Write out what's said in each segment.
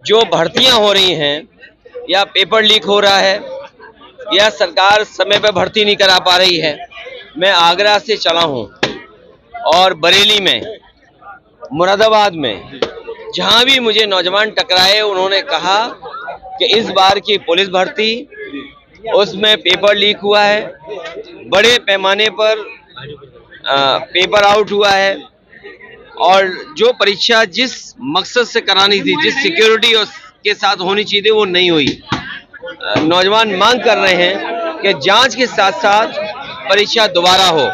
जो भर्तियां हो रही हैं या पेपर लीक हो रहा है या सरकार समय पर भर्ती नहीं करा पा रही है। मैं आगरा से चला हूं और बरेली में, मुरादाबाद में, जहां भी मुझे नौजवान टकराए उन्होंने कहा कि इस बार की पुलिस भर्ती उसमें पेपर लीक हुआ है, बड़े पैमाने पर पेपर आउट हुआ है और जो परीक्षा जिस मकसद से करानी थी, जिस सिक्योरिटी के साथ होनी चाहिए थी, वो नहीं हुई। नौजवान मांग कर रहे हैं कि जांच के साथ साथ परीक्षा दोबारा हो।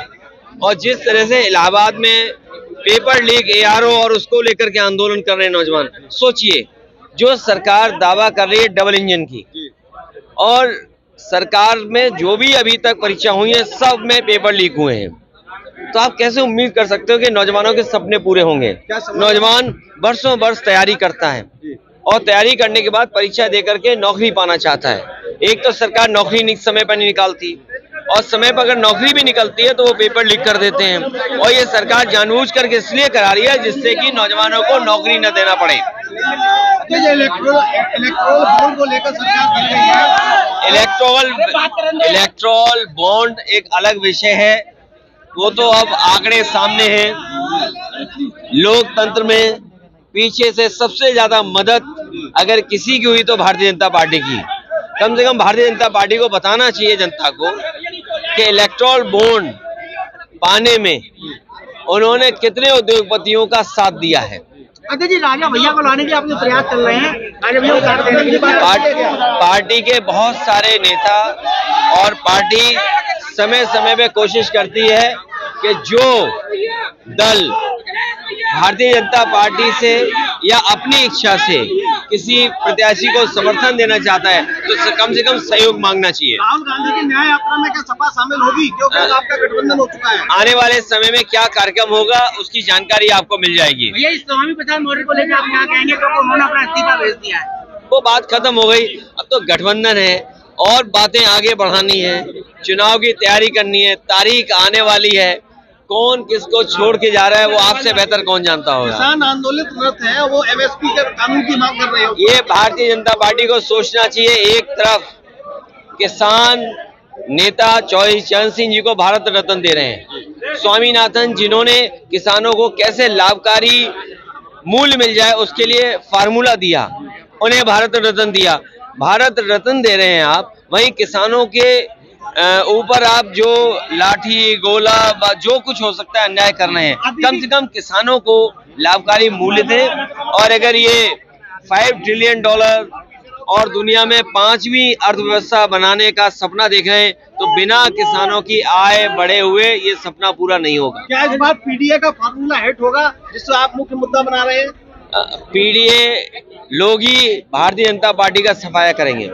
और जिस तरह से इलाहाबाद में पेपर लीक ARO और उसको लेकर के आंदोलन कर रहे हैं नौजवान, सोचिए जो सरकार दावा कर रही है डबल इंजन की, और सरकार में जो भी अभी तक परीक्षा हुई है सब में पेपर लीक हुए हैं, तो आप कैसे उम्मीद कर सकते हो कि नौजवानों के सपने पूरे होंगे। नौजवान बरसों बरस तैयारी करता है और तैयारी करने के बाद परीक्षा देकर के नौकरी पाना चाहता है। एक तो सरकार नौकरी समय पर नहीं निकालती, और समय पर अगर नौकरी भी निकलती है तो वो पेपर लीक कर देते हैं, और ये सरकार जानबूझ करके इसलिए करा रही है जिससे कि नौजवानों को नौकरी न देना पड़े। इलेक्ट्रोल को लेकर सरकार इलेक्ट्रोल बॉन्ड एक अलग विषय है, वो तो अब आंकड़े सामने हैं। लोकतंत्र में पीछे से सबसे ज्यादा मदद अगर किसी की हुई तो भारतीय जनता पार्टी की। कम से कम भारतीय जनता पार्टी को बताना चाहिए जनता को कि इलेक्ट्रोल बॉन्ड पाने में उन्होंने कितने उद्योगपतियों का साथ दिया है। अजय जी, राजा भैया को लाने के आप जो प्रयास चल रहे हैं, राजा भैया को साथ देने के लिए पार्टी के बहुत सारे नेता और पार्टी समय समय पे कोशिश करती है कि जो दल भारतीय जनता पार्टी से या अपनी इच्छा से किसी प्रत्याशी को समर्थन देना चाहता है तो कम से कम सहयोग मांगना चाहिए। राहुल गांधी की न्याय यात्रा में क्या सपा शामिल होगी, क्योंकि आपका गठबंधन हो चुका है? आने वाले समय में क्या कार्यक्रम होगा उसकी जानकारी आपको मिल जाएगी। भैया, इस स्वामी प्रसाद मौर्य को लेकर आप क्या कहेंगे, क्योंकि उन्होंने अपना इस्तीफा भेज दिया है? वो बात खत्म हो गई, अब तो गठबंधन है और बातें आगे बढ़ानी है, चुनाव की तैयारी करनी है, तारीख आने वाली है, कौन किसको छोड़ के जा रहा है वो आपसे बेहतर कौन जानता होगा। किसान आंदोलित है, वो MSP के कानून की मांग कर रहे हो। ये भारतीय जनता पार्टी को सोचना चाहिए। एक तरफ किसान नेता चौधरी चरण सिंह जी को भारत रत्न दे रहे हैं, स्वामीनाथन जिन्होंने किसानों को कैसे लाभकारी मूल्य मिल जाए उसके लिए फार्मूला दिया, उन्हें भारत रत्न दिया, भारत रत्न दे रहे हैं आप, वहीं किसानों के ऊपर आप जो लाठी गोला जो कुछ हो सकता है अन्याय कर रहे हैं। कम से कम किसानों को लाभकारी मूल्य दें, और अगर ये $5 ट्रिलियन और दुनिया में 5वीं अर्थव्यवस्था बनाने का सपना देख रहे हैं तो बिना किसानों की आय बढ़े हुए ये सपना पूरा नहीं होगा। क्या इस बार PDA का फार्मूला हिट होगा जिसको आप मुख्य मुद्दा बना रहे हैं? PDA लोग ही भारतीय जनता पार्टी का सफाया करेंगे।